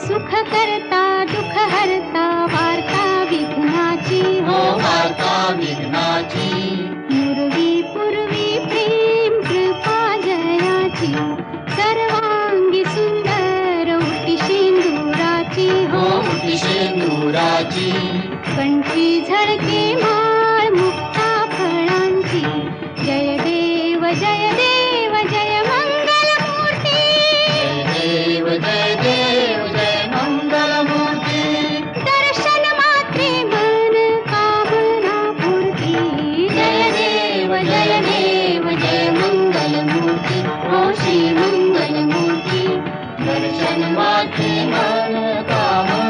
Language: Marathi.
सुख करता दुःख हरता वार्ता विघ्नाची हो वार्ता विघ्नाची पूर्वी पूर्वी प्रेम कृपा जयाची सर्वांगी सुंदर उटी शेंदुराची हो उटी शेंदुराची कंठी झळके माळ मुक्ता फळांची जय देव जय देव जय मंगल मूर्ती जय देव जय मंगल मूर्ती दर्शन मात्रे मन कामना पूर्ती जय देव जय मंगल मूर्ती हो श्री मंगल मूर्ती दर्शन मात्रे मन कामना